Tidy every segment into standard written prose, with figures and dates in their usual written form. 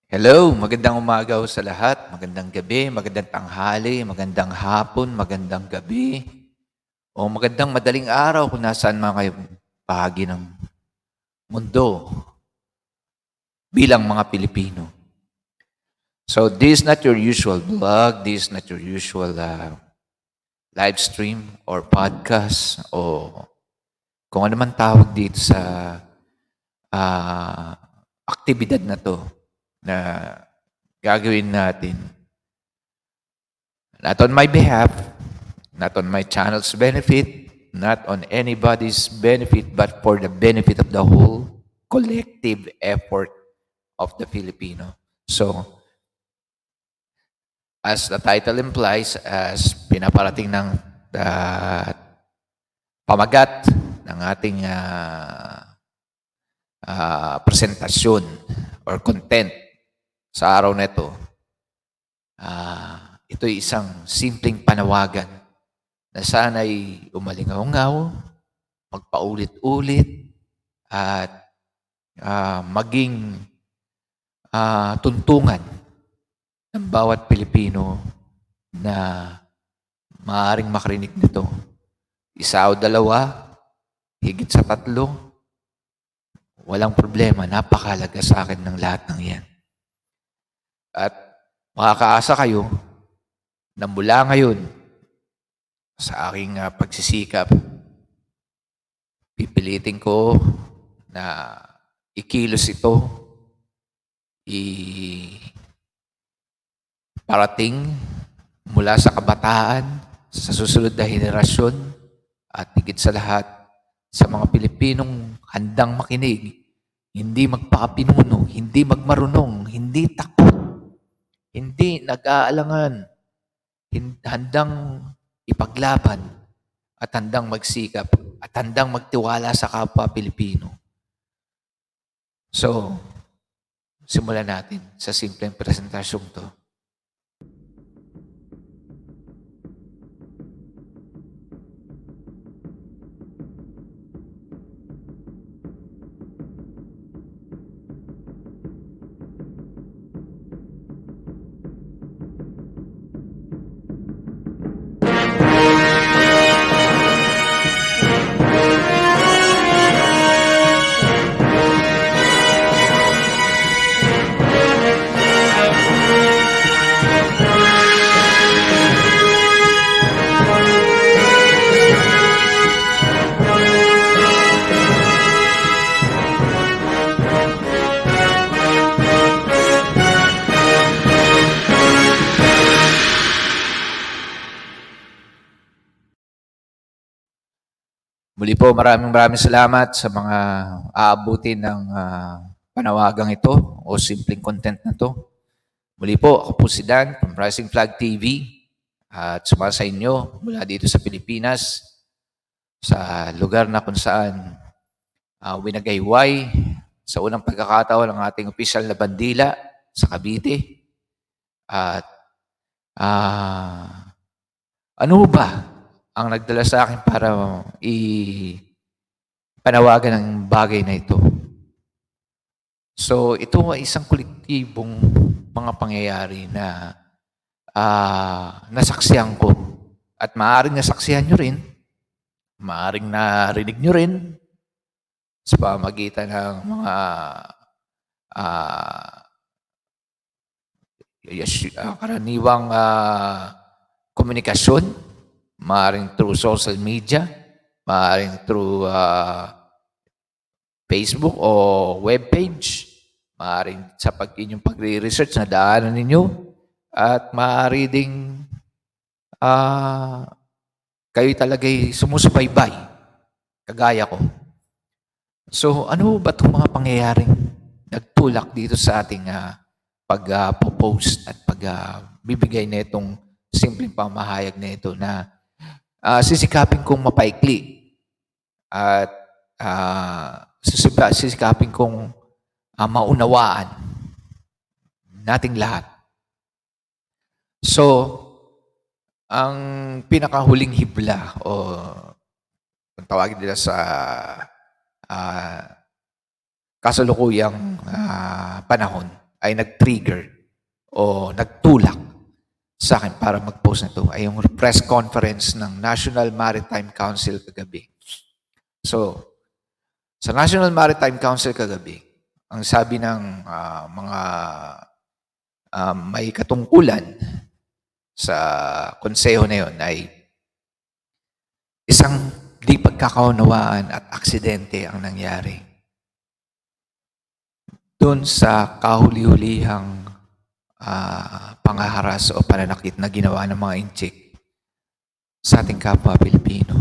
Hello, magandang umaga ho sa lahat, magandang gabi, magandang tanghali, magandang hapon, magandang gabi, o magandang madaling araw kung nasaan man kayo bahagi ng mundo bilang mga Pilipino. So this is not your usual vlog, this is not your usual live stream or podcast o kung ano man tawag dito sa ah, aktibidad na to na gagawin natin. Not on my behalf, not on my channel's benefit, not on anybody's benefit, but for the benefit of the whole collective effort of the Filipino. So, as the title implies, as pinaparating ng uh, pamagat ng ating presentasyon or content sa araw na ito, ito'y isang simpleng panawagan na sana'y umalingaw-ngaw, magpaulit-ulit, at maging tuntungan ng bawat Pilipino na maaaring makarinig nito. Isa o dalawa, higit sa 3, walang problema. Napakahalaga sa akin ng lahat ng yan. At makakaasa kayo na mula ngayon sa aking pagsisikap, pipilitin ko na ikilos ito, parating mula sa kabataan, sa susunod na henerasyon, at higit sa lahat, sa mga Pilipinong handang makinig, hindi magpakapinuno, hindi magmarunong, hindi takot, hindi nag-aalangan, handang ipaglaban, at handang magsikap, at handang magtiwala sa kapwa Pilipino. So, simulan natin sa simpleng presentasyong to. Muli po, maraming salamat sa mga aabutin ng panawagang ito o simpleng content na to. Muli po, ako po si Dan from Rising Flag TV at sumasa inyo mula dito sa Pilipinas, sa lugar na kung saan winagayway sa unang pagkakataon ng ating opisyal na bandila sa Cavite. At ano ba ang nagdala sa akin para panawagan ng bagay na ito? So, ito ay isang kolektibong mga pangyayari na nasaksihan ko. At maaaring nasaksihan nyo rin, maaaring narinig nyo rin sa pamagitan ng mga karaniwang komunikasyon, maaaring through social media, maaaring through Facebook o webpage, maaaring sa inyong pagre-research na daanan ninyo, at maaari ding kayo talaga'y sumusubaybay, kagaya ko. So, ano ba itong mga pangyayaring nagtulak dito sa ating pag-post at pagbibigay na itong simpleng pamahayag na ito na sisikapin kong mapaikli at sisikapin kong maunawaan nating lahat. So, ang pinakahuling hibla o kung tawagin nila sa kasalukuyang panahon ay nag-trigger o nagtulak sa akin para mag-post na ito ay yung press conference ng National Maritime Council kagabi. So, sa National Maritime Council kagabi, ang sabi ng mga may katungkulan sa konseho na yon ay isang di pagkakaunawaan at aksidente ang nangyari doon sa kahuli-hulihang pangaharas o pananakit na ginawa ng mga inchik sa ating kapwa Pilipino.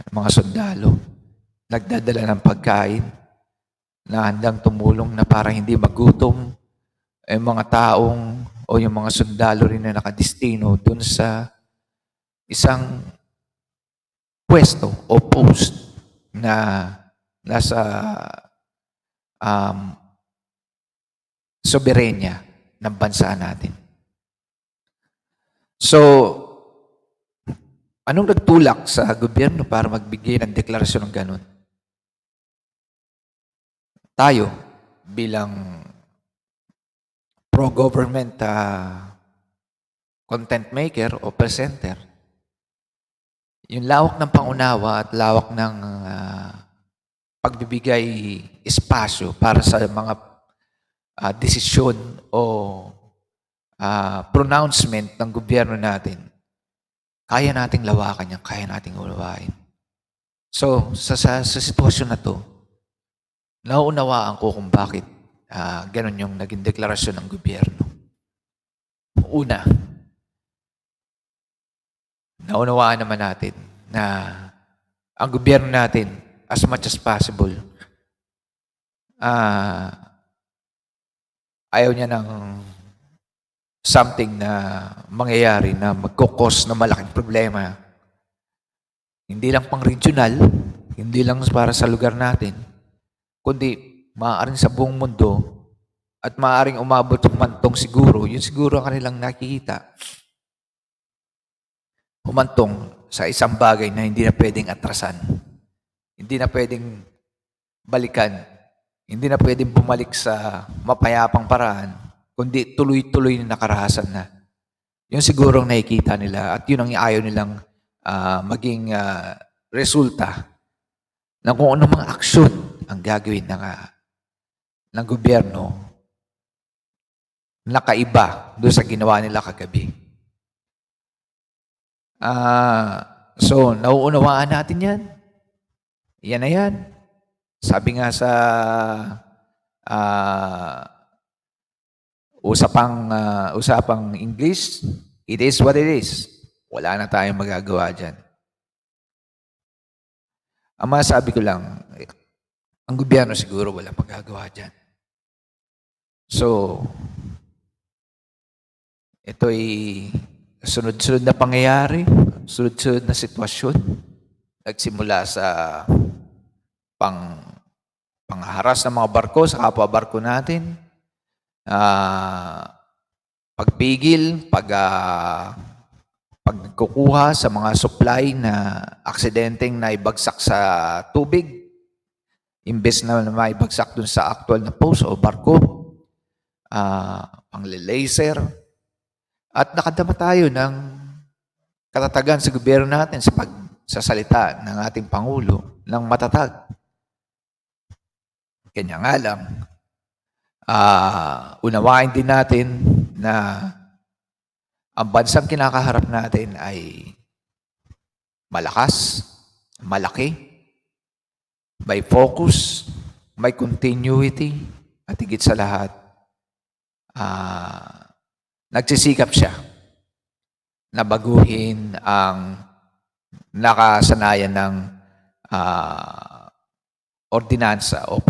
Mga sundalo, nagdadala ng pagkain na handang tumulong na para hindi magutom mga taong o yung mga sundalo rin na nakadistino dun sa isang pwesto o post na nasa soberenya ng bansa natin. So, anong nagtulak sa gobyerno para magbigay ng deklarasyon ng ganun? Tayo, bilang pro-government content maker o presenter, yung lawak ng pangunawa at lawak ng pagbibigay espasyo para sa mga desisyon o pronouncement ng gobyerno natin, kaya nating lawakan yan, kaya nating unawain. So, sa sitwasyon na to, nauunawaan ko kung bakit ganun yung naging deklarasyon ng gobyerno. Una, naunawaan naman natin na ang gobyerno natin, as much as possible, ayaw niya ng something na mangyayari na magkukos na malaking problema. Hindi lang pang regional, hindi lang para sa lugar natin, kundi maaaring sa buong mundo at maaaring umabot humantong siguro, yun siguro ang kanilang nakikita. Humantong sa isang bagay na hindi na pwedeng atrasan. Hindi na pwedeng balikan. Hindi na pwedeng bumalik sa mapayapang paraan, kundi tuloy-tuloy na nakarahasan na. Yun siguro ang nakikita nila at yun ang ayaw nilang maging resulta ng kung ano mga aksyon ang gagawin ng gobyerno nakaiba doon sa ginawa nila kagabi. So, nauunawaan natin yan. Yan na yan. Sabi nga sa usapang English, it is what it is. Wala na tayong magagawa dyan. Ang masabi ko lang, ang gobyerno siguro wala magagawa dyan. So, ito'y sunod-sunod na pangyayari, sunod-sunod na sitwasyon. Nagsimula sa pangharas ng mga barko sa kapwa-barko natin, pagpigil, pagkukuha sa mga supply na aksidenteng naibagsak sa tubig, imbes na maibagsak dun sa actual na post o barko, pang-laser, at nakadama tayo ng katatagan sa gobyerno natin sa pagsasalita ng ating Pangulo ng matatag. Kanya nga lang, unawain din natin na ang bansang kinakaharap natin ay malakas, malaki, may focus, may continuity, at higit sa lahat, nagsisikap siya na baguhin ang nakasanayan ng ordinansa o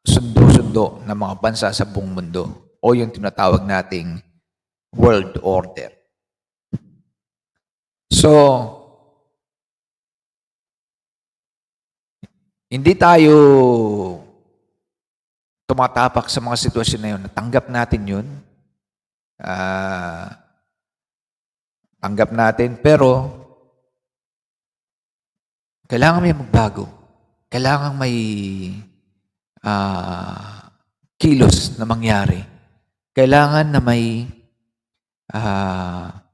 sundo-sundo ng mga bansa sa buong mundo o yung tinatawag nating world order. So, hindi tayo tumatapak sa mga sitwasyon na yun. Tanggap natin yun. Tanggap natin, pero kailangan may magbago. Kailangan may kilos na mangyari, kailangan na may ah,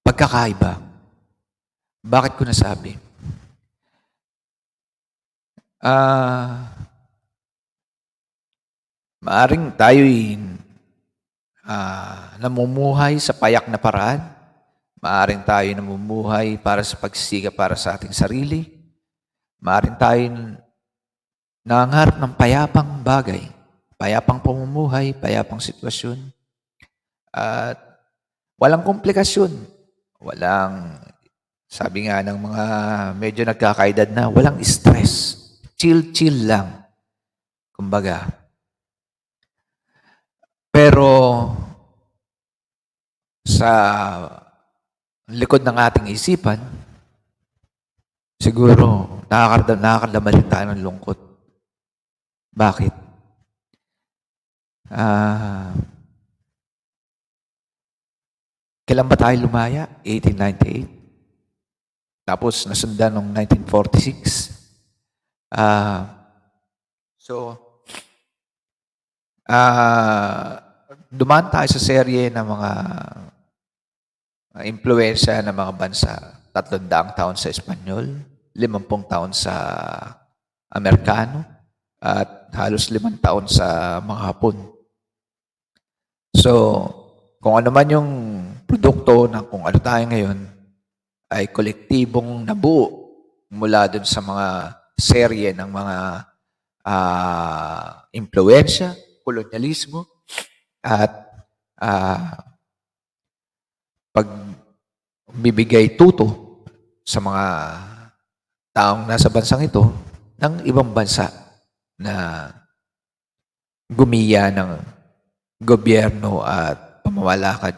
pagkakaiba. Bakit ko nasabi? Maaring tayo'y namumuhay sa payak na paraan. Maaring tayo namumuhay para sa pagsisikap para sa ating sarili. Maaring tayo nangangarap ng payapang bagay, payapang pamumuhay, payapang sitwasyon. At walang komplikasyon. Walang, sabi nga ng mga medyo nagkakaedad na, walang stress. Chill-chill lang. Kumbaga. Pero sa likod ng ating isipan, siguro nakakadama rin tayo ng lungkot. Bakit? Kailan ba tayo lumaya? 1898. Tapos nasundan noong 1946. Dumaan tayo sa serye ng mga impluensya ng mga bansa. 300 taon sa Espanyol, 50 taon sa Amerikano, at halos 5 taon sa mga Hapon. So, kung ano man yung produkto ng kung ano tayo ngayon, ay kolektibong nabuo mula dun sa mga serye ng mga impluensya, kolonyalismo, at pagbibigay tuto sa mga taong nasa bansang ito ng ibang bansa na gumiya ng gobyerno at pamamalakad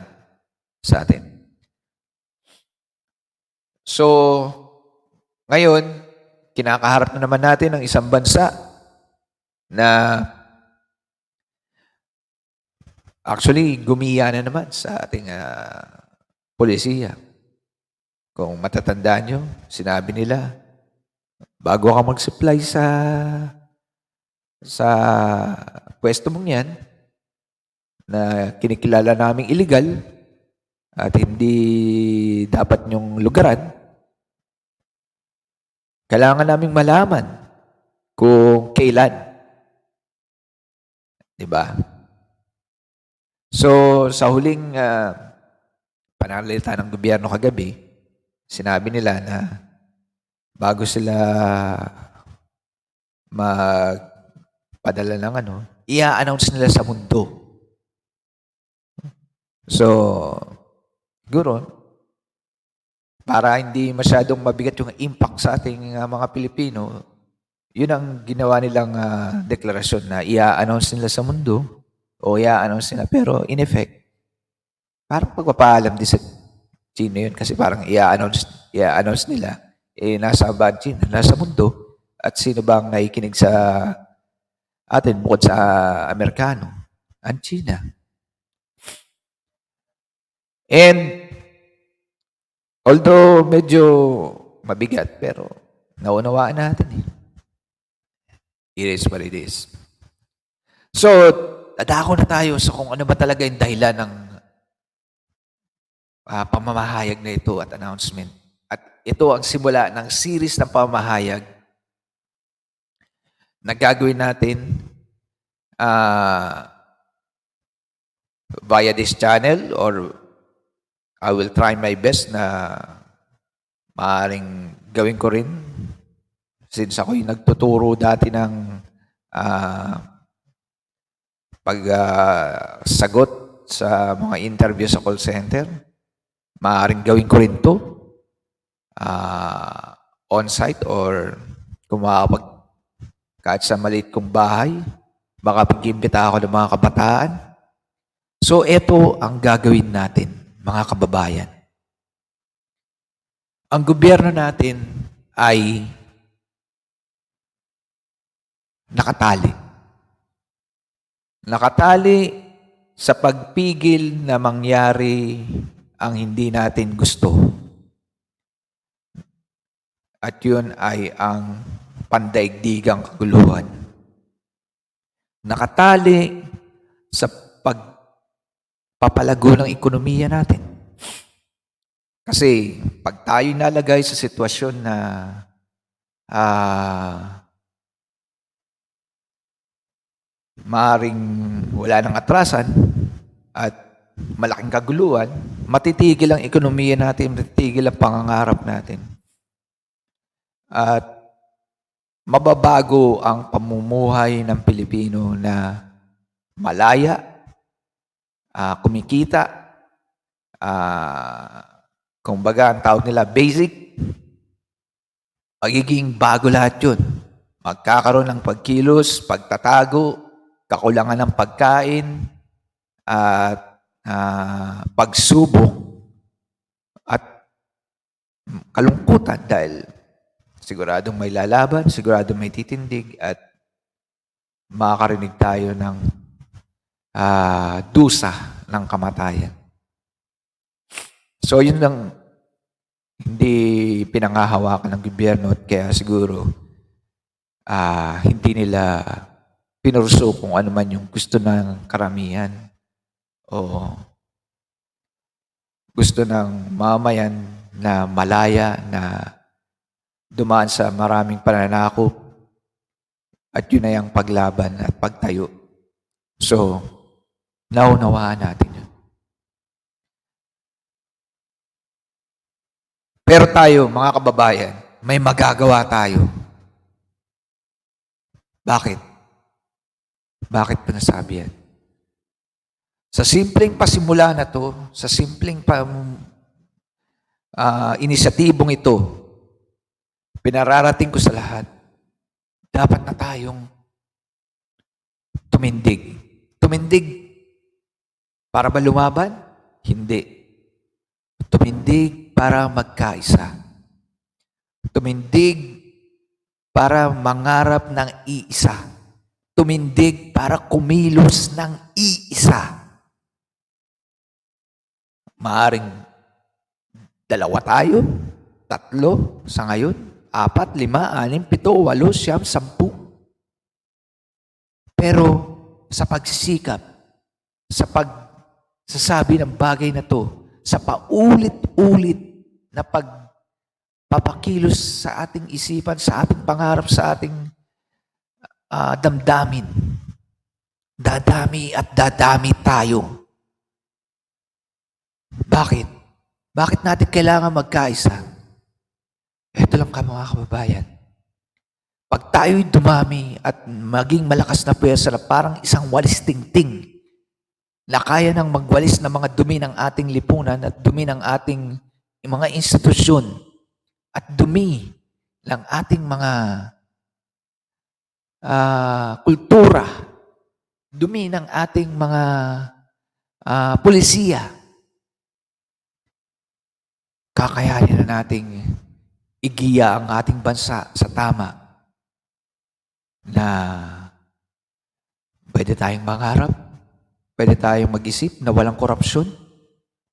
sa atin. So, ngayon, kinakaharap na naman natin ang isang bansa na actually gumiya na naman sa ating polisiya. Kung matatandaan nyo, sinabi nila, bago ka mag-supply sa pwesto mong yan, na kinikilala naming illegal at hindi dapat nyong lugaran, kailangan naming malaman kung kailan. Diba? So, sa huling pananalita ng gobyerno kagabi, sinabi nila na bago sila magpadala ng i-announce nila sa mundo. So, siguro, para hindi masyadong mabigat yung impact sa ating mga Pilipino, yun ang ginawa nilang deklarasyon na i-announce nila sa mundo o i-announce nila. Pero in effect, parang pagpapaalam din sa China yun kasi parang i-announce nila, nasa bad China, nasa mundo, at sino bang nakikinig sa atin bukod sa Amerikano? Ang China. And although medyo mabigat, pero naunawaan natin eh. It is what it is. So, dadako na tayo sa kung ano ba talaga yung dahilan ng pamamahayag na ito at announcement. At ito ang simula ng series ng pamamahayag na gagawin natin via this channel, or I will try my best na maaaring gawin ko rin since ako'y nagtuturo dati ng pagsagot sa mga interview sa call center. Maaaring gawin ko rin to on-site, or kung kahit sa maliit kong bahay, baka pag-imbita ako ng mga kabataan. So, ito ang gagawin natin, mga kababayan. Ang gobyerno natin ay nakatali. Nakatali sa pagpigil na mangyari ang hindi natin gusto. At yun ay ang pandaigdigang kaguluhan. nakatali sa pagpapalago ng ekonomiya natin. Kasi pag tayo nalagay sa sitwasyon na maaring wala ng atrasan at malaking kaguluhan, matitigil ang ekonomiya natin, matitigil ang pangangarap natin. At mababago ang pamumuhay ng Pilipino na malaya, kumikita, kumbaga ang tawag nila basic, magiging bago lahat yun. Magkakaroon ng pagkilos, pagtatago, kakulangan ng pagkain, at pagsubok at kalungkutan dahil siguradong may lalaban, siguradong may titindig at makakarinig tayo ng dusa ng kamatayan. So yun lang hindi pinangahawakan ng gobyerno at kaya siguro hindi nila pinurso kung ano man yung gusto ng karamihan o gusto ng mamayan na malaya na dumaan sa maraming pananakop at yun na yung paglaban at pagtayo. So, naunawaan natin yun. Pero tayo, mga kababayan, may magagawa tayo. Bakit? Bakit pa nasabi yan? Sa simpleng pasimula na to, sa simpleng inisyatibong ito, pinararating ko sa lahat, dapat na tayong tumindig. Tumindig para ba lumaban? Hindi. Tumindig para magkaisa. Tumindig para mangarap ng iisa. Tumindig para kumilos ng iisa. Maaring 2 tayo, 3 sa ngayon, 4, 5, 6, 7, 8, 9, 10. Pero sa pagsisikap, sa pagsasabi ng bagay na to, sa paulit-ulit na pagpapakilos sa ating isipan, sa ating pangarap, sa ating damdamin, dadami at dadami tayo. Bakit? Bakit natin kailangan magkaisa? Ito lang ka mga kababayan. Pag tayo'y dumami at maging malakas na pwersa na parang isang walis tingting na kaya nang magwalis ng mga dumi ng ating lipunan at dumi ng ating mga institusyon at dumi ng ating mga kultura, dumi ng ating mga pulisiya, kakayanin na nating igiya ang ating bansa sa tama na pwede tayong mangarap, pwede tayong mag-isip na walang korupsyon,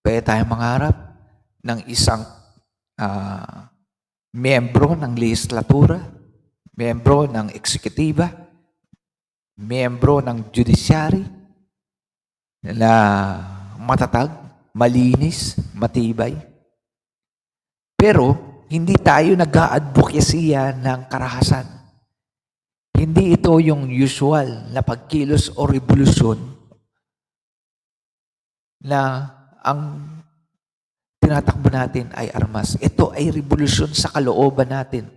pwede tayong mangarap ng isang miyembro ng legislatura, miyembro ng eksekutiba, miyembro ng judiciary na matatag, malinis, matibay. Pero, hindi tayo nag-a-advocacy ng karahasan. Hindi ito yung usual na pagkilos o revolusyon na ang tinatakbo natin ay armas. Ito ay revolusyon sa kalooban natin.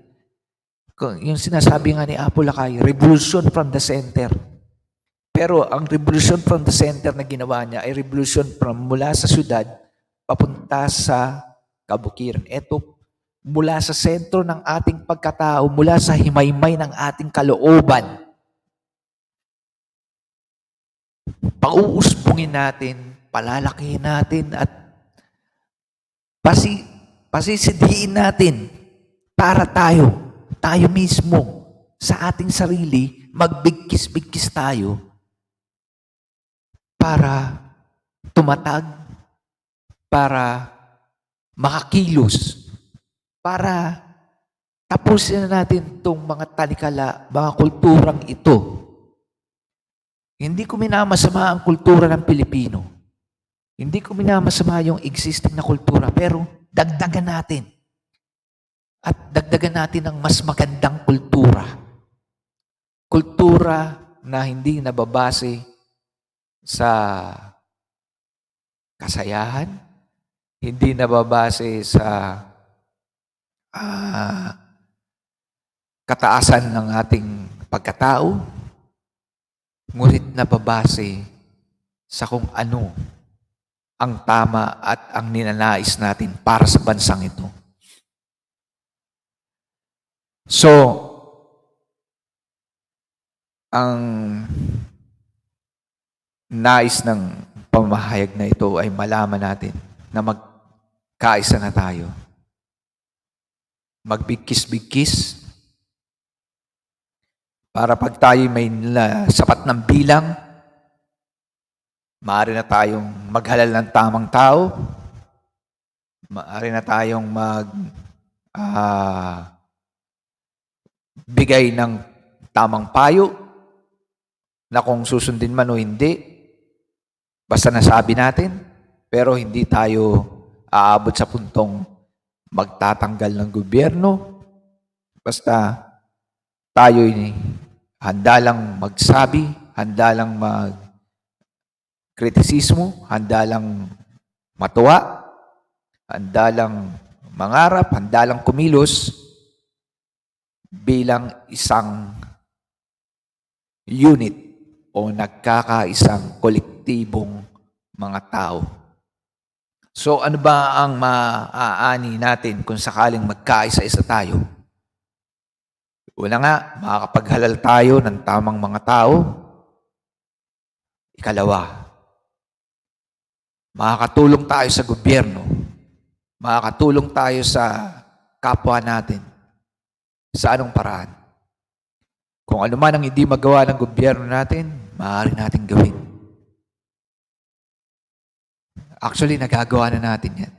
Yung sinasabi nga ni Apo Lakay, revolution from the center. Pero ang revolution from the center na ginawa niya ay revolution from mula sa syudad papunta sa kabukiran. Ito, mula sa sentro ng ating pagkatao, mula sa himaymay ng ating kalooban, pauusbungin natin, palalakihin natin, at pasisidiin natin para tayo mismo, sa ating sarili, magbigkis-bigkis tayo para tumatag, para makakilos, para tapusin na natin itong mga talikala, mga kulturang ito Hindi ko minamasama ang kultura ng Pilipino. Hindi ko minamasama yung existing na kultura, pero dagdagan natin. At dagdagan natin ng mas magandang kultura. Kultura na hindi nababase sa kasayahan, hindi nababase sa kataasan ng ating pagkatao, ngunit nababase sa kung ano ang tama at ang ninanais natin para sa bansang ito. So, ang nais ng pamahayag na ito ay malaman natin na magkaisa na tayo. Magbigkis-bigkis para pag tayo may sapat ng bilang, maaari na tayong maghalal ng tamang tao, maaari na tayong bigay ng tamang payo na kung susundin man o hindi, basta nasabi natin, pero hindi tayo aabot sa puntong magtatanggal ng gobyerno. Basta tayo'y handa lang magsabi, handa lang magkritisismo, handa lang matuwa, handa lang mangarap, handa lang kumilos bilang isang unit o nagkakaisang kolektibong mga tao. So ano ba ang maaani natin kung sakaling magkaisa-isa tayo? Una nga, makakapaghalal tayo ng tamang mga tao. Ikalawa, makakatulong tayo sa gobyerno. Makakatulong tayo sa kapwa natin. Sa anong paraan? Kung ano man ang hindi magawa ng gobyerno natin, maaari natin gawin. Actually, nagagawa na natin yan.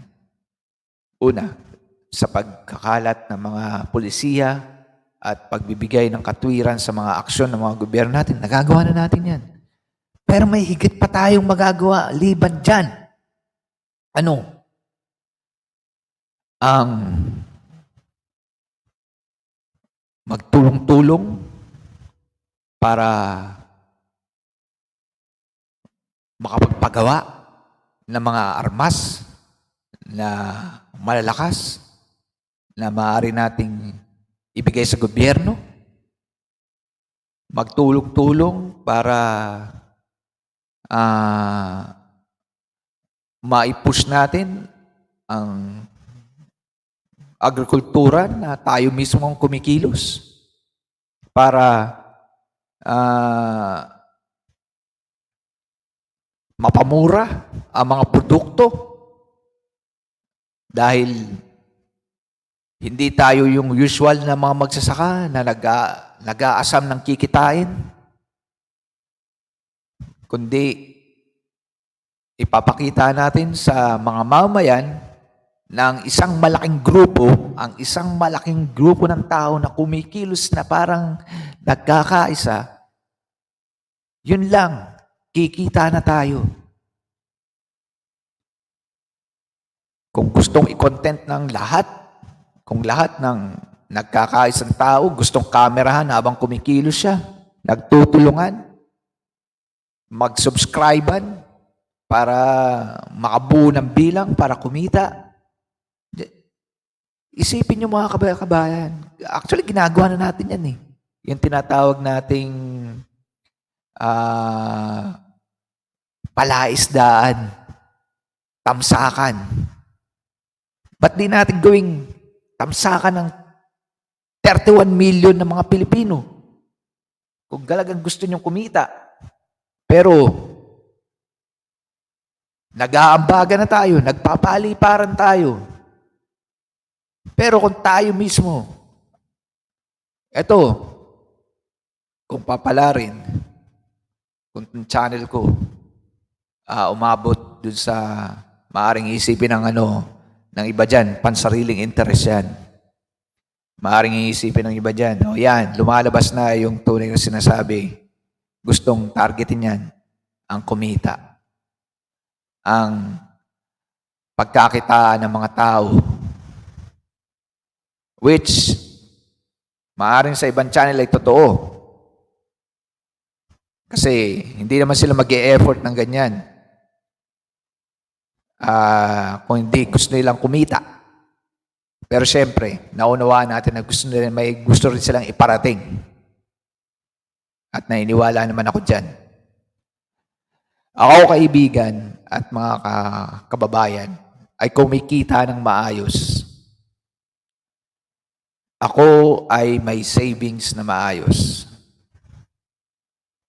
Una, sa pagkakalat ng mga pulisiya at pagbibigay ng katwiran sa mga aksyon ng mga gobyerno natin, nagagawa na natin yan. Pero may higit pa tayong magagawa liban dyan. Ano? Ang magtulong-tulong para makapagpagawa ng mga armas na malalakas na maaari nating ibigay sa gobyerno, magtulong-tulong para maipush natin ang agrikultura na tayo mismo ang kumikilos para mapamura ang mga produkto dahil hindi tayo yung usual na mga magsasaka na nag-aasam ng kikitain, kundi ipapakita natin sa mga mamayan na ang isang malaking grupo ng tao na kumikilos na parang nagkakaisa, yun lang, kikita na tayo. Kung gustong i-content ng lahat, kung lahat ng nagkakaisang tao gustong kamerahan habang kumikilos siya, nagtutulungan, mag-subscribean para makabuo ng bilang, para kumita. Isipin niyo mga kabayan. Actually, ginagawa na natin yan eh. Yung tinatawag nating palaisdaan, tamsakan. Ba't di natin gawing tamsakan ng 31 million ng mga Pilipino? Kung talagang gusto nyong kumita. Pero, nag-aambaga na tayo, nagpapaliparan tayo. Pero kung tayo mismo, eto, kung papalarin, kung channel ko, umabot dun sa maaring isipin ng iba dyan, pansariling interest yan. Maaring isipin ng iba dyan, yan, lumalabas na yung tunay na sinasabi gustong targetin yan, ang kumita, ang pagkakitaan ng mga tao, which maaaring sa ibang channel ay totoo. Kasi hindi naman sila mag-e-effort ng ganyan. Kung hindi gusto nilang kumita. Pero syempre, naunawaan natin na may gusto rin silang iparating. At naniniwala naman ako dyan. Ako, kaibigan at mga kababayan, ay kumikita ng maayos. Ako ay may savings na maayos.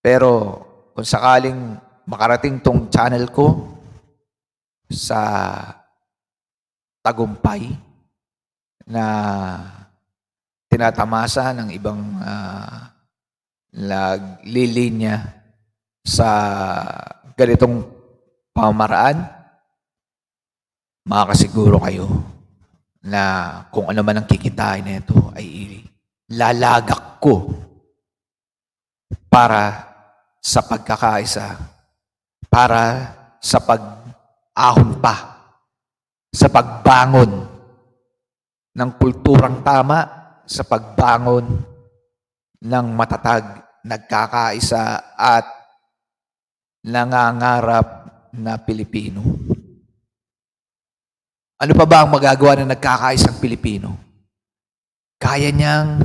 Pero kung sakaling makarating tong channel ko sa tagumpay na tinatamasa ng ibang naglilinya sa ganitong pamamaraan, makakasiguro kayo na kung ano man ang kikitain nito ay lalagak ko para sa pagkakaisa, para sa pag-ahon pa, sa pagbangon ng kulturang tama, sa pagbangon ng matatag, nagkakaisa at nangangarap na Pilipino. Ano pa ba ang magagawa ng nagkakaisang Pilipino? Kaya niyang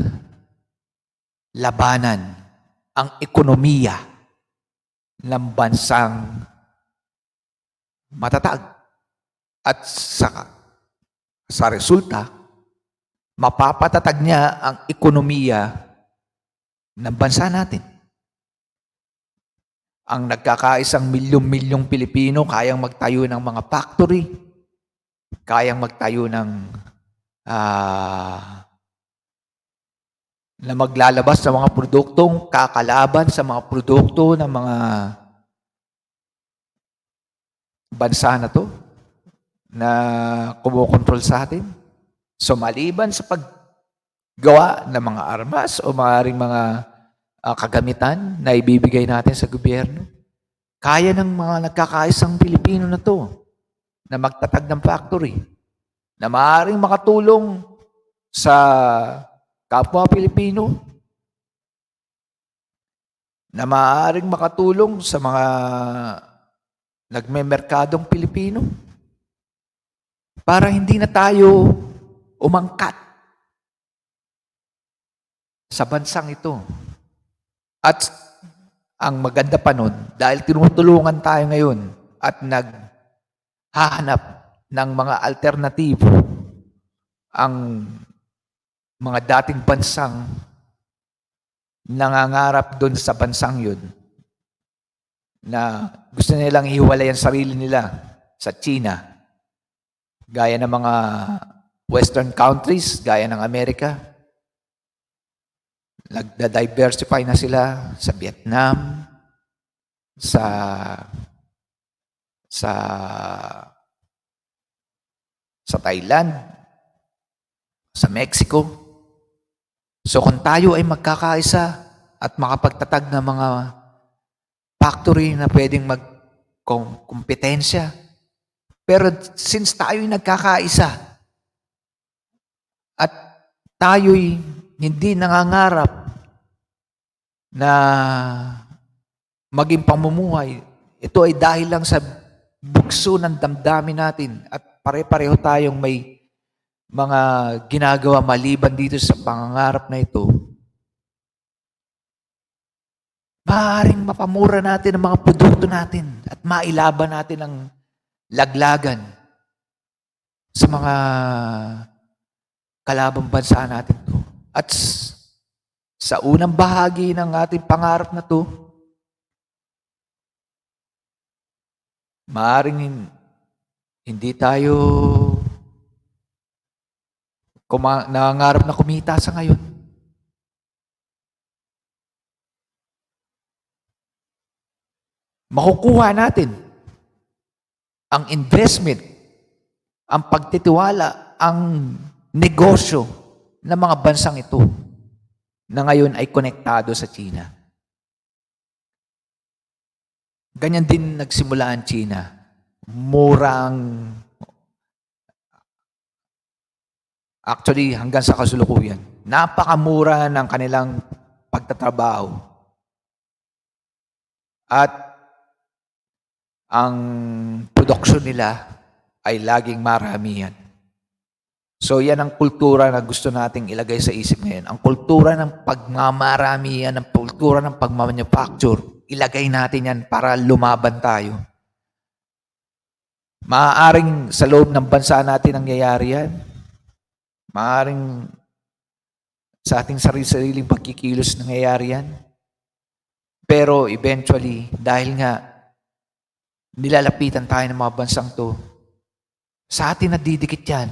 labanan ang ekonomiya ng bansang matatag. At sa resulta, mapapatatag niya ang ekonomiya ng bansa natin. Ang nagkakaisang milyong-milyong Pilipino kayang magtayo ng mga factory, kayang magtayo ng na maglalabas sa mga produktong kakalaban sa mga produkto ng mga bansa na to na kumukontrol sa atin. So maliban sa paggawa ng mga armas o maaaring mga kagamitan na ibibigay natin sa gobyerno, kaya ng mga nagkakaisang Pilipino na to na magtatag ng factory na maaaring makatulong sa kapwa Pilipino, na maaaring makatulong sa mga nagmemerkadong Pilipino para hindi na tayo umangkat sa bansang ito. At ang maganda pa nun, dahil tinutulungan tayo ngayon at naghahanap ng mga alternatibo ang mga dating bansang nangangarap doon sa bansang yun na gusto nilang hiwalay ang sarili nila sa China, gaya ng mga Western countries, gaya ng Amerika. Nagda-diversify na sila sa Vietnam, sa Thailand, sa Mexico. So kung tayo ay magkakaisa at makapagtatag ng mga factory na pwedeng magkompetensya, pero since tayo'y nagkakaisa at tayo'y hindi nangangarap na maging pamumuhay, ito ay dahil lang sa bugso ng damdamin natin at pare-pareho tayong may mga ginagawa maliban dito sa pangangarap na ito, maaaring mapamura natin ang mga produkto natin at mailaban natin ang laglagan sa mga kalabang bansa natin to. At sa unang bahagi ng ating pangarap na to, maaaring hindi tayo nangangarap na kumita sa ngayon. Makukuha natin ang investment, ang pagtitiwala, ang negosyo ng mga bansang ito na ngayon ay konektado sa China. Ganyan din nagsimula ang China. Murang, actually hanggang sa kasalukuyan, napakamura ng kanilang pagtatrabaho. At ang production nila ay laging maramihan. So yan ang kultura na gusto nating ilagay sa isip ngayon. Ang kultura ng pagmamaramihan, ang kultura ng pagmamanufacture, ilagay natin yan para lumaban tayo. Maaaring sa loob ng bansa natin nangyayari yan. Maaaring sa ating sarili-sariling pagkikilos nangyayari yan. Pero eventually, dahil nga nilalapitan tayo ng mga bansang to, sa atin nadidikit yan.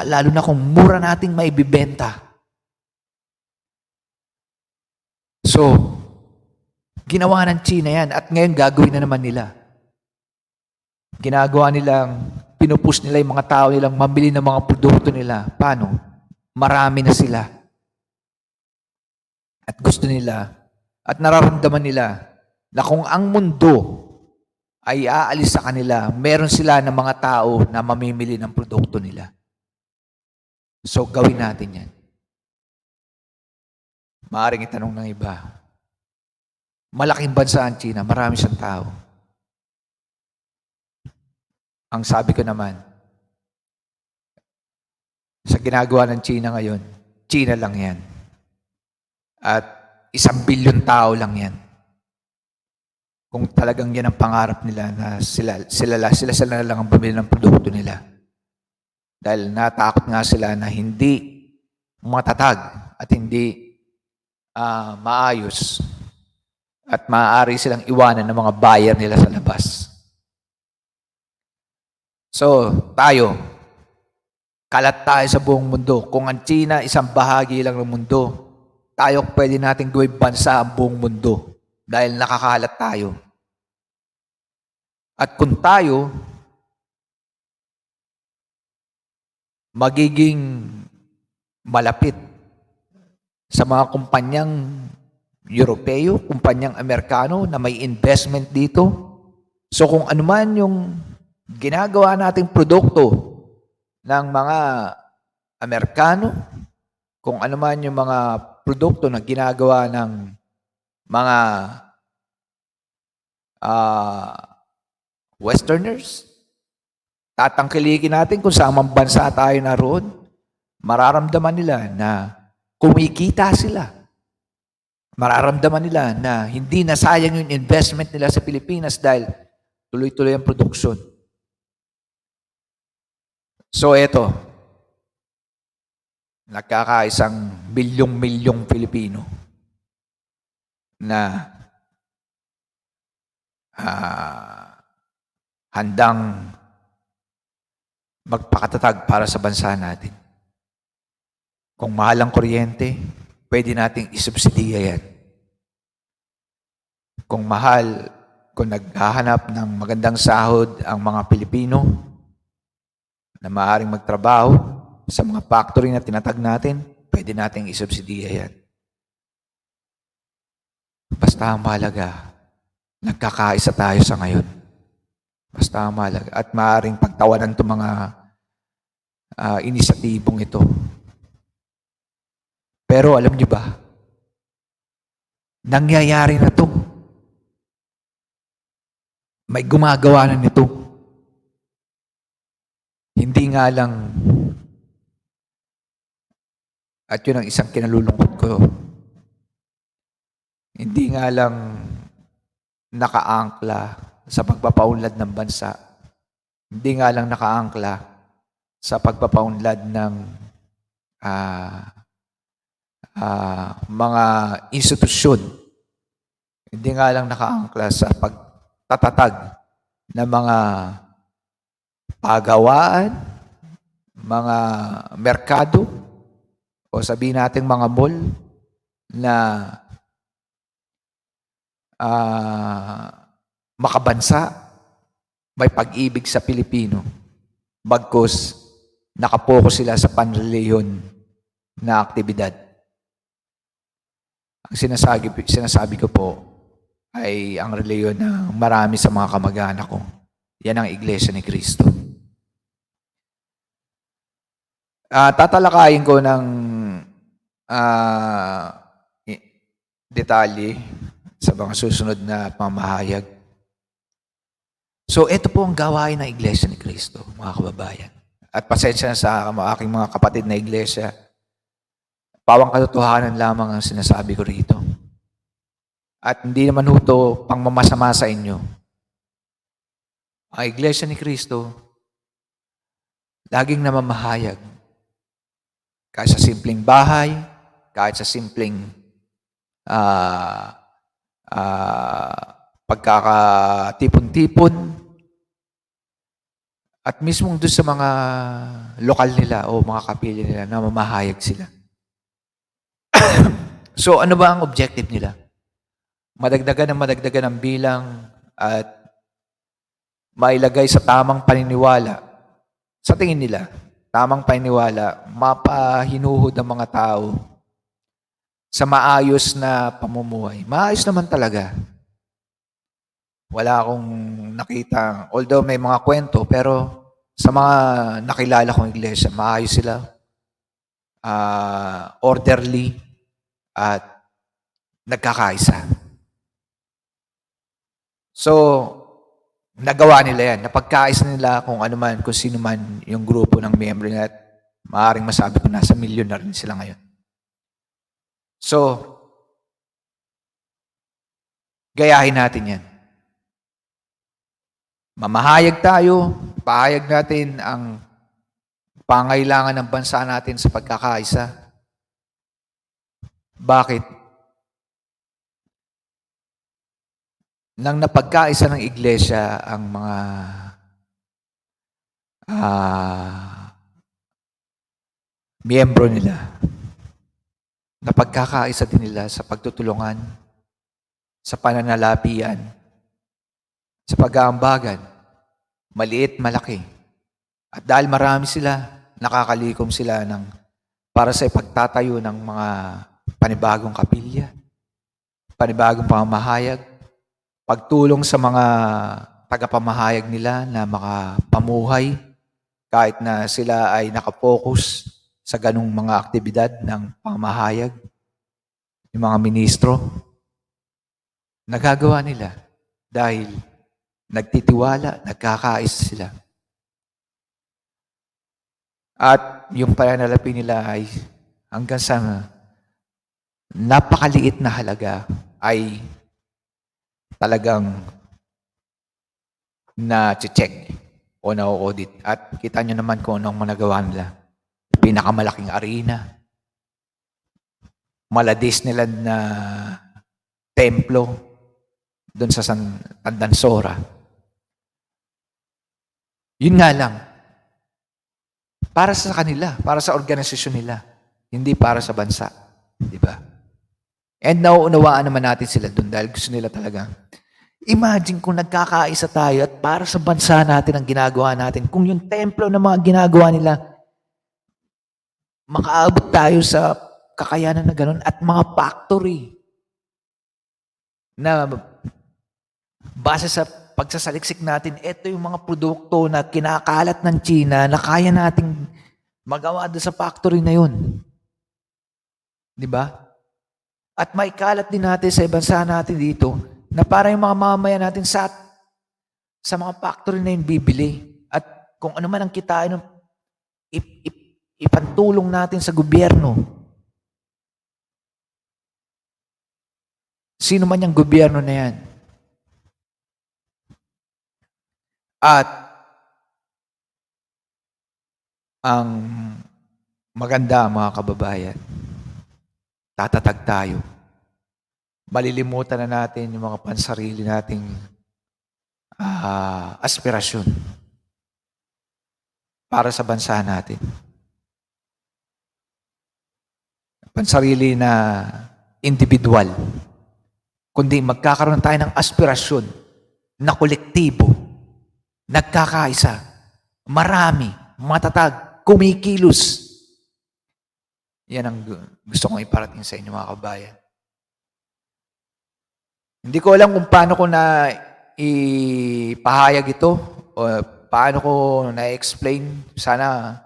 Lalo na kung mura nating maibibenta. So, ginawa ng China yan at ngayon gagawin na naman nila. Ginagawa nilang, pinupush nila yung mga tao nilang mamili ng mga produkto nila. Paano? Marami na sila. At gusto nila, at nararamdaman nila na kung ang mundo ay aalis sa kanila, meron sila ng mga tao na mamimili ng produkto nila. So, gawin natin yan. Maaaring itanong ng iba, malaking bansa ang China, marami siyang tao. Ang sabi ko naman, sa ginagawa ng China ngayon, China lang yan. At 1 bilyon tao lang yan. Kung talagang yan ang pangarap nila na sila na lang ang bumili ng produkto nila. Dahil natakot nga sila na hindi matatag at hindi maayos at maaari silang iwanan ng mga buyer nila sa labas. So, tayo, kalat tayo sa buong mundo. Kung ang China isang bahagi lang ng mundo, tayo pwede nating gawing bansa ang buong mundo dahil nakakalat tayo. At kung tayo magiging malapit sa mga kumpanyang Europeo, kumpanyang Amerikano na may investment dito. So kung ano man yung ginagawa nating produkto ng mga Amerikano, kung ano man yung mga produkto na ginagawa ng mga Westerners, tatangkilikin natin kung saan mang bansa tayo naroon, mararamdaman nila na kumikita sila. Mararamdaman nila na hindi nasayang yung investment nila sa Pilipinas dahil tuloy-tuloy ang produksyon. So eto, nagkakaisang milyong-milyong Pilipino na handang magpakatatag para sa bansa natin. Kung mahal ang kuryente, pwede nating isubsidiya yan. Kung naghahanap ng magandang sahod ang mga Pilipino na maaaring magtrabaho sa mga factory na tinatag natin, pwede nating isubsidiya yan. Basta ang mahalaga, nagkakaisa tayo sa ngayon. Basta ang mahalaga. At maaaring pagtawanan itong mga inisyatibong ito. Pero alam niyo ba, nangyayari na ito. May gumagawa na nito. Hindi nga lang, at yun ang isang kinalulungkot ko, hindi nga lang nakaangkla sa pagpapaunlad ng bansa. Hindi nga lang nakaangkla sa pagpapaunlad ng mga institusyon. Hindi nga lang nakaangkla sa pagtatatag ng mga pagawaan, mga merkado, o sabihin natin mga mall na makabansa, may pag-ibig sa Pilipino, bagkus nakapokus sila sa panreliyon na aktibidad. Ang sinasabi ko po ay ang reliyon ng marami sa mga kamag-anak ko. Yan ang Iglesia ni Cristo. Tatalakayin ko ng detalye sa mga susunod na pamahayag. So, ito po ang gawain ng Iglesia ni Cristo, mga kababayan. At pasensya na sa aking mga kapatid na iglesia, pawang katotohanan lamang ang sinasabi ko rito. At hindi naman ito pangmamasama sa inyo. Ang Iglesia ni Cristo, laging namamahayag. Kahit sa simpleng bahay, kahit sa simpleng pagkakatipon-tipon, at mismong doon sa mga lokal nila o mga kapilya nila, namamahayag sila. So, ano ba ang objective nila? Madagdagan ng bilang at mailagay sa tamang paniniwala. Sa tingin nila, tamang paniniwala, mapahinuhod ang mga tao sa maayos na pamumuhay. Maayos naman talaga. Wala akong nakita, although may mga kwento, pero sa mga nakilala kong iglesia, maayos sila, orderly, at nagkakaisa. So, nagawa nila yan. Napagkaisa nila kung ano man, kung sino man yung grupo ng miyembro nila. At maaaring masabi ko nasa milyon na rin sila ngayon. So, gayahin natin yan. Mamahayag tayo, pahayag natin ang pangailangan ng bansa natin sa pagkakaisa. Bakit? Nang napagkaisa ng iglesia ang mga miyembro nila, napagkakaisa din nila sa pagtutulungan, sa pananalapian, sa pag-aambagan, maliit, malaki. At dahil marami sila, nakakalikom sila para sa ipagtatayo ng mga panibagong kapilya, panibagong pamahayag, pagtulong sa mga tagapamahayag nila na makapamuhay kahit na sila ay nakapokus sa ganung mga aktibidad ng pamahayag, yung mga ministro. Nagagawa nila dahil nagtitiwala, nagkakais sila. At yung pananalapi nila ay hanggang sa napakaliit na halaga ay talagang na-check o na-audit. At kita nyo naman kung anong managawa nila. Pinakamalaking arena. Maladis nila na templo doon sa Tandansora. Yun nga lang. Para sa kanila, para sa organisasyon nila, hindi para sa bansa. Di ba? And nauunawaan naman natin sila doon dahil gusto nila talaga. Imagine kung nagkakaisa tayo at para sa bansa natin ang ginagawa natin. Kung yung templo na mga ginagawa nila, makaabot tayo sa kakayanan na gano'n at mga factory na base sa pagsasaliksik natin, ito yung mga produkto na kinakalat ng China na kaya nating magawa doon sa factory na yun. Di ba? At may kalat din natin sa bansa natin dito na para yung mga mamamayan natin sa mga factory na yun bibili. At kung ano man ang kitain, ipantulong natin sa gobyerno. Sino man yung gobyerno na yan. At ang maganda, mga kababayan, tatatag tayo. Malilimutan na natin yung mga pansarili nating aspirasyon para sa bansa natin. Pansarili na individual. Kundi magkakaroon tayo ng aspirasyon na kolektibo, nagkakaisa, marami, matatag, kumikilos. Yan ang gusto kong iparating sa inyo, mga kabayan. Hindi ko alam kung paano ko na ipahayag ito o paano ko na-explain. Sana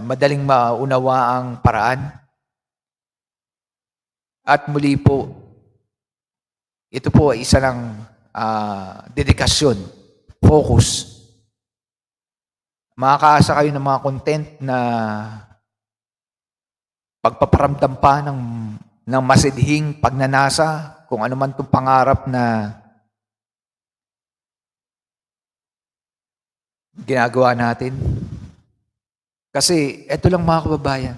madaling maunawa ang paraan. At muli po, ito po ay isa ng dedikasyon, focus. Makakaasa kayo ng mga content na pagpaparamdam pa ng masidhing pagnanasa, kung ano man itong pangarap na ginagawa natin. Kasi ito lang mga kababayan,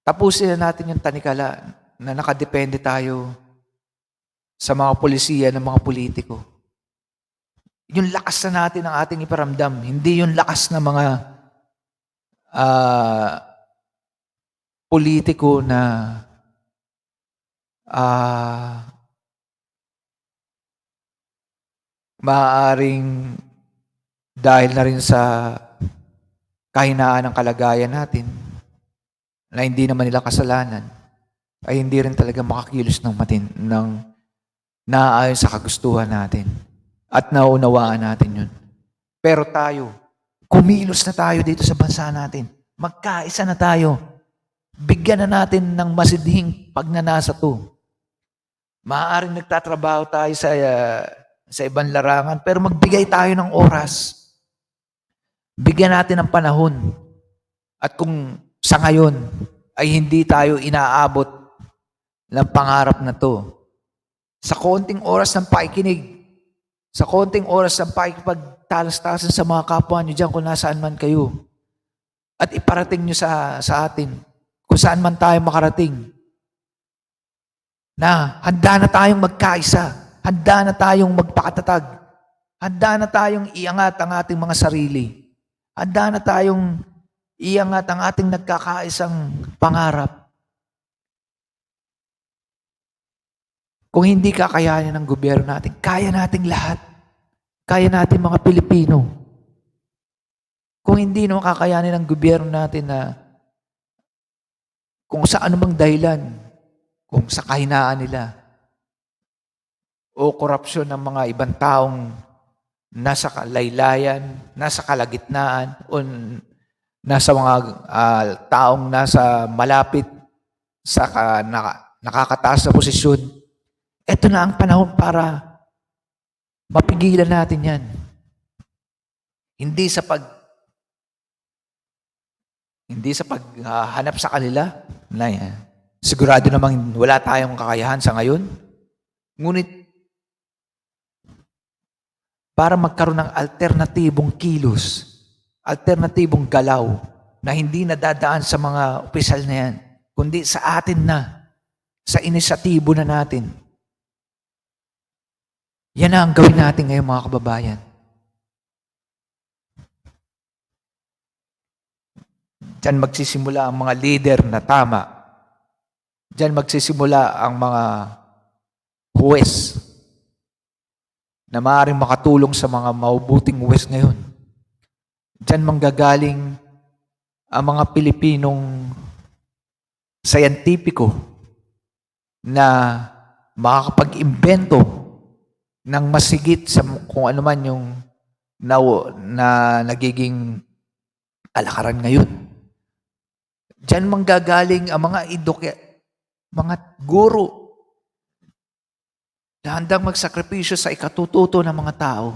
tapusin na natin yung tanikala na nakadepende tayo sa mga polisiya ng mga politiko. Yung lakas na natin ang ating iparamdam, hindi yung lakas ng mga politiko na maaaring dahil na rin sa kahinaan ng kalagayan natin na hindi naman nila kasalanan, ay hindi rin talaga makakilos ng naaayon sa kagustuhan natin at naunawaan natin yun. Pero tayo, kumilos na tayo dito sa bansa natin. Magkaisa na tayo. Bigyan na natin ng masidhing pagnanasa to. Maaaring nagtatrabaho tayo sa ibang larangan, pero magbigay tayo ng oras. Bigyan natin ng panahon. At kung sa ngayon ay hindi tayo inaabot ng pangarap na to, sa konting oras ng pakikinig, sa konting oras ng pakikipagtalas-talasan sa mga kapwa nyo dyan kung nasaan man kayo, at iparating nyo sa atin kung saan man tayo makarating, na handa na tayong magkaisa, handa na tayong magpakatatag, handa na tayong iangat ang ating mga sarili, handa na tayong iangat ang ating nagkakaisang pangarap. Kung hindi kakayanin ng gobyerno natin, kaya nating lahat. Kaya natin mga Pilipino. Kung hindi naman kakayanin ng gobyerno natin na kung sa anumang dahilan, kung sa kahinaan nila, o korupsyon ng mga ibang taong nasa kalaylayan, nasa kalagitnaan, o nasa mga taong nasa malapit sa nakakataas na posisyon, ito na ang panahon para mapigilan natin yan. Hindi sa paghanap sa kanila na yan. Sigurado namang wala tayong kakayahan sa ngayon. Ngunit para magkaroon ng alternatibong kilos, alternatibong galaw na hindi nadadaan sa mga opisyal na yan, kundi sa atin na, sa inisyatibo na natin. Yan na ang gawin natin ngayon mga kababayan. Diyan magsisimula ang mga leader na tama. Diyan magsisimula ang mga huwes na maaaring makatulong sa mga maubuting huwes ngayon. Diyan manggagaling ang mga Pilipinong sayantipiko na makakapag-imbento ng masigit sa kung ano man yung na nagiging alakaran ngayon. Diyan manggagaling ang mga mga guro na handang magsakripisyo sa ikatututo ng mga tao.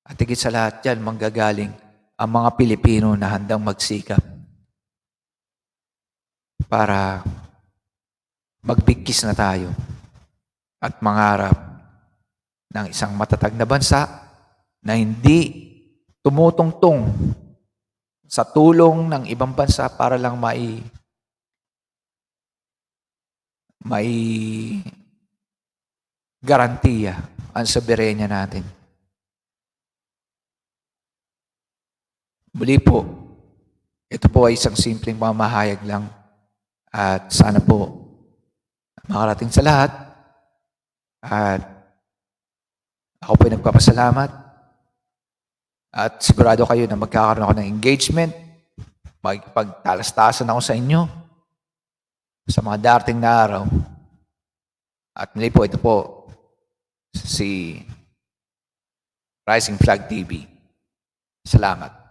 At higit sa lahat diyan manggagaling ang mga Pilipino na handang magsikap para magbigkis na tayo at mangarap ng isang matatag na bansa na hindi tumutungtong sa tulong ng ibang bansa para lang may garantiya ang soberenya natin. Muli po, ito po ay isang simpleng mamahayag lang at sana po makarating sa lahat at ako po ay nagpapasalamat at sigurado kayo na magkakaroon ako ng engagement, magpagtalas-tasan ako sa inyo sa mga darating na araw At muli po, ito po si Rising Flag TV. Salamat.